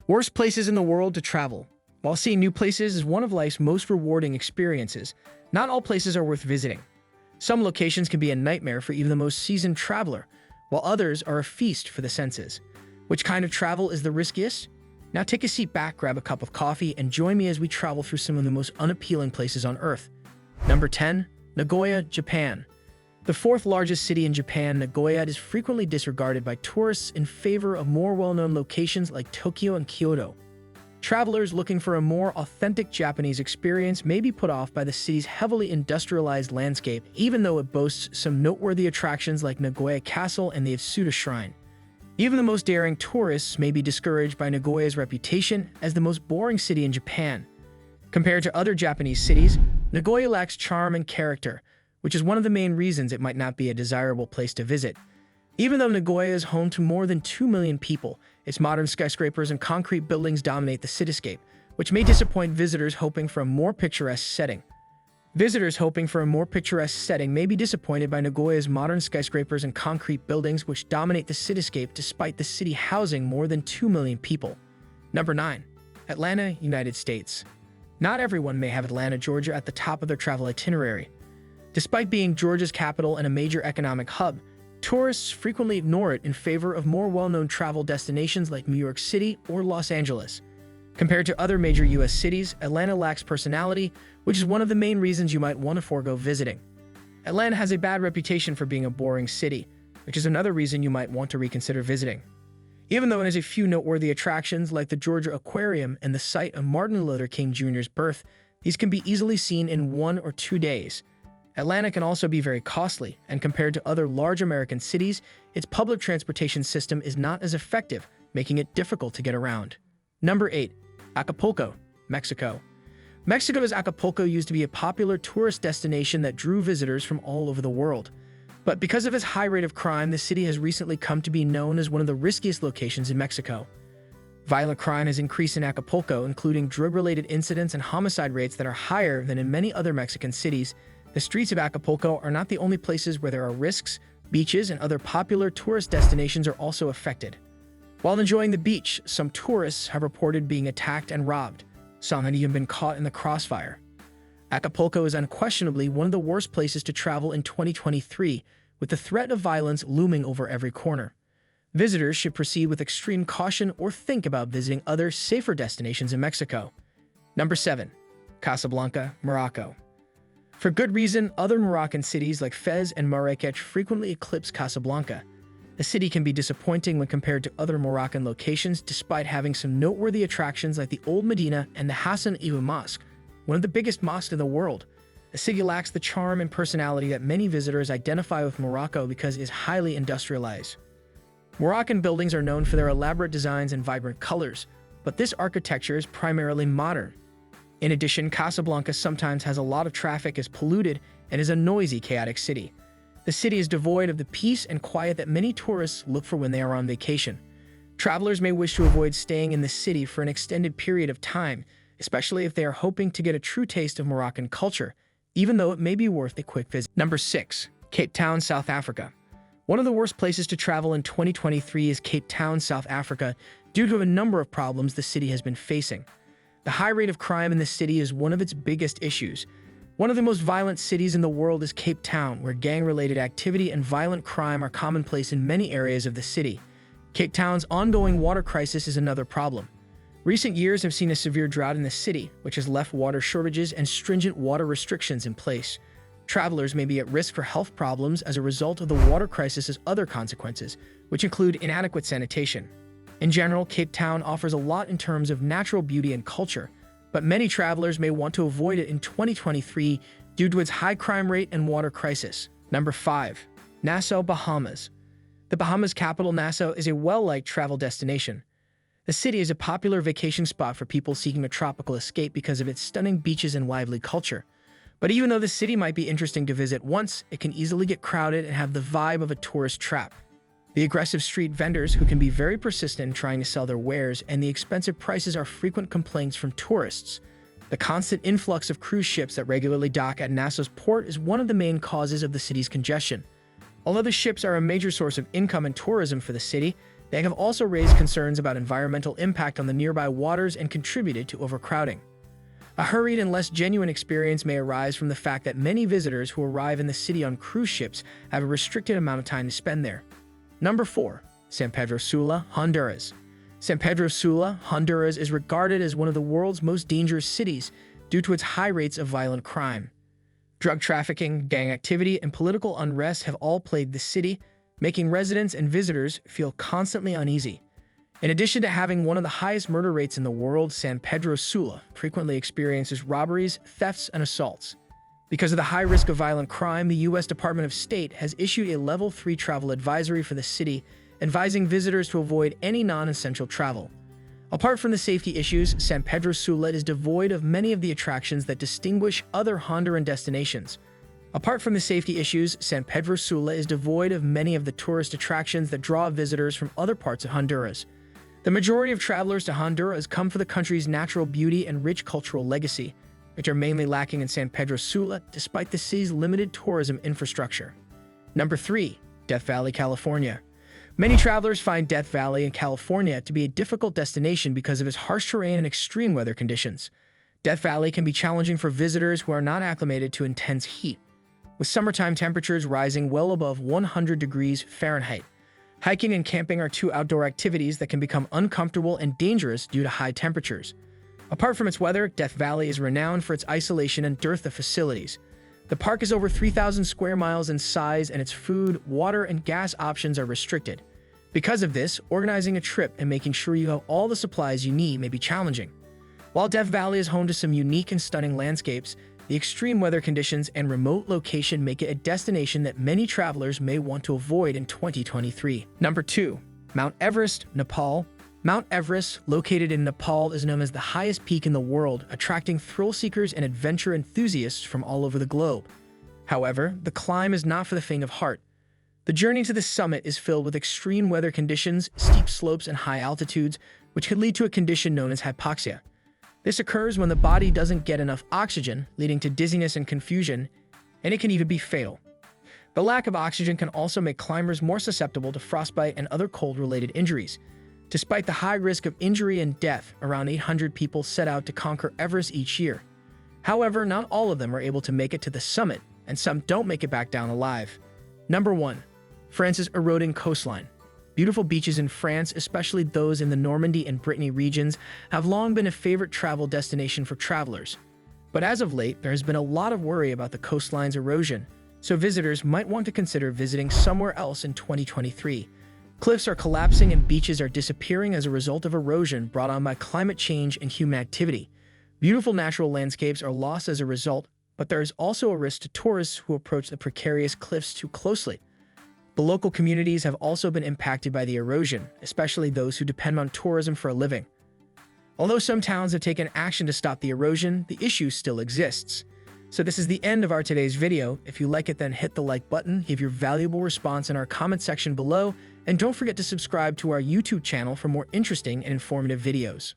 Worst places in the world to travel. While seeing new places is one of life's most rewarding experiences, not all places are worth visiting. Some locations can be a nightmare for even the most seasoned traveler, while others are a feast for the senses. Which kind of travel is the riskiest? Now take a seat back, grab a cup of coffee, and join me as we travel through some of the most unappealing places on Earth. Number 10. Nagoya, Japan. The fourth largest city in Japan, Nagoya is frequently disregarded by tourists in favor of more well-known locations like Tokyo and Kyoto. Travelers looking for a more authentic Japanese experience may be put off by the city's heavily industrialized landscape, even though it boasts some noteworthy attractions like Nagoya Castle and the Yasuda Shrine. Even the most daring tourists may be discouraged by Nagoya's reputation as the most boring city in Japan. Compared to other Japanese cities, Nagoya lacks charm and character, which is one of the main reasons it might not be a desirable place to visit. Even though Nagoya is home to more than 2 million people, its modern skyscrapers and concrete buildings dominate the cityscape, which may disappoint visitors hoping for a more picturesque setting. Visitors hoping for a more picturesque setting may be disappointed by Nagoya's modern skyscrapers and concrete buildings which dominate the cityscape despite the city housing more than 2 million people. Number 9. Atlanta, United States. Not everyone may have Atlanta, Georgia at the top of their travel itinerary. Despite being Georgia's capital and a major economic hub, tourists frequently ignore it in favor of more well-known travel destinations like New York City or Los Angeles. Compared to other major U.S. cities, Atlanta lacks personality, which is one of the main reasons you might want to forego visiting. Atlanta has a bad reputation for being a boring city, which is another reason you might want to reconsider visiting. Even though it has a few noteworthy attractions like the Georgia Aquarium and the site of Martin Luther King Jr.'s birth, these can be easily seen in 1 or 2 days. Atlanta can also be very costly, and compared to other large American cities, its public transportation system is not as effective, making it difficult to get around. Number 8. Acapulco, Mexico. Mexico's Acapulco used to be a popular tourist destination that drew visitors from all over the world. But because of its high rate of crime, the city has recently come to be known as one of the riskiest locations in Mexico. Violent crime has increased in Acapulco, including drug-related incidents and homicide rates that are higher than in many other Mexican cities. The streets of Acapulco are not the only places where there are risks. Beaches and other popular tourist destinations are also affected. While enjoying the beach, some tourists have reported being attacked and robbed. Some have even been caught in the crossfire. Acapulco is unquestionably one of the worst places to travel in 2023, with the threat of violence looming over every corner. Visitors should proceed with extreme caution or think about visiting other, safer destinations in Mexico. Number 7. Casablanca, Morocco. For good reason, other Moroccan cities like Fez and Marrakech frequently eclipse Casablanca. The city can be disappointing when compared to other Moroccan locations despite having some noteworthy attractions like the Old Medina and the Hassan II Mosque, one of the biggest mosques in the world. The city lacks the charm and personality that many visitors identify with Morocco because it is highly industrialized. Moroccan buildings are known for their elaborate designs and vibrant colors, but this architecture is primarily modern. In addition, Casablanca sometimes has a lot of traffic, is polluted, and is a noisy, chaotic city. The city is devoid of the peace and quiet that many tourists look for when they are on vacation. Travelers may wish to avoid staying in the city for an extended period of time, especially if they are hoping to get a true taste of Moroccan culture, even though it may be worth a quick visit. Number 6. Cape Town, South Africa. One of the worst places to travel in 2023 is Cape Town, South Africa, due to a number of problems the city has been facing. The high rate of crime in the city is one of its biggest issues. One of the most violent cities in the world is Cape Town, where gang-related activity and violent crime are commonplace in many areas of the city. Cape Town's ongoing water crisis is another problem. Recent years have seen a severe drought in the city, which has left water shortages and stringent water restrictions in place. Travelers may be at risk for health problems as a result of the water crisis's other consequences, which include inadequate sanitation. In general, Cape Town offers a lot in terms of natural beauty and culture, but many travelers may want to avoid it in 2023 due to its high crime rate and water crisis. Number 5. Nassau, Bahamas. The Bahamas capital, Nassau, is a well-liked travel destination. The city is a popular vacation spot for people seeking a tropical escape because of its stunning beaches and lively culture. But even though the city might be interesting to visit once, it can easily get crowded and have the vibe of a tourist trap. The aggressive street vendors, who can be very persistent in trying to sell their wares, and the expensive prices are frequent complaints from tourists. The constant influx of cruise ships that regularly dock at Nassau's port is one of the main causes of the city's congestion. Although the ships are a major source of income and tourism for the city, They have also raised concerns about environmental impact on the nearby waters and contributed to overcrowding. A hurried and less genuine experience may arise from the fact that many visitors who arrive in the city on cruise ships have a restricted amount of time to spend there. Number 4. San Pedro Sula, Honduras. San Pedro Sula, Honduras is regarded as one of the world's most dangerous cities due to its high rates of violent crime. Drug trafficking, gang activity, and political unrest have all plagued the city, making residents and visitors feel constantly uneasy. In addition to having one of the highest murder rates in the world, San Pedro Sula frequently experiences robberies, thefts, and assaults. Because of the high risk of violent crime, the U.S. Department of State has issued a Level 3 travel advisory for the city, advising visitors to avoid any non-essential travel. Apart from the safety issues, San Pedro Sula is devoid of many of the attractions that distinguish other Honduran destinations. San Pedro Sula is devoid of many of the tourist attractions that draw visitors from other parts of Honduras. The majority of travelers to Honduras come for the country's natural beauty and rich cultural legacy, which are mainly lacking in San Pedro Sula despite the city's limited tourism infrastructure. Number 3. Death Valley, California. Many travelers find Death Valley in California to be a difficult destination because of its harsh terrain and extreme weather conditions. Death Valley can be challenging for visitors who are not acclimated to intense heat, with summertime temperatures rising well above 100 degrees Fahrenheit. Hiking and camping are two outdoor activities that can become uncomfortable and dangerous due to high temperatures. Apart from its weather, Death Valley is renowned for its isolation and dearth of facilities. The park is over 3,000 square miles in size, and its food, water, and gas options are restricted. Because of this, organizing a trip and making sure you have all the supplies you need may be challenging. While Death Valley is home to some unique and stunning landscapes, the extreme weather conditions and remote location make it a destination that many travelers may want to avoid in 2023. Number 2. Mount Everest, Nepal. Mount Everest, located in Nepal, is known as the highest peak in the world, attracting thrill seekers and adventure enthusiasts from all over the globe. However, the climb is not for the faint of heart. The journey to the summit is filled with extreme weather conditions, steep slopes, and high altitudes, which could lead to a condition known as hypoxia. This occurs when the body doesn't get enough oxygen, leading to dizziness and confusion, and it can even be fatal. The lack of oxygen can also make climbers more susceptible to frostbite and other cold-related injuries. Despite the high risk of injury and death, around 800 people set out to conquer Everest each year. However, not all of them are able to make it to the summit, and some don't make it back down alive. Number 1. France's eroding coastline. Beautiful beaches in France, especially those in the Normandy and Brittany regions, have long been a favorite travel destination for travelers. But as of late, there has been a lot of worry about the coastline's erosion, so visitors might want to consider visiting somewhere else in 2023. Cliffs are collapsing and beaches are disappearing as a result of erosion brought on by climate change and human activity. Beautiful natural landscapes are lost as a result, but there is also a risk to tourists who approach the precarious cliffs too closely. The local communities have also been impacted by the erosion, especially those who depend on tourism for a living. Although some towns have taken action to stop the erosion, the issue still exists. So this is the end of our today's video. If you like it, then hit the like button, give your valuable response in our comment section below, and don't forget to subscribe to our YouTube channel for more interesting and informative videos.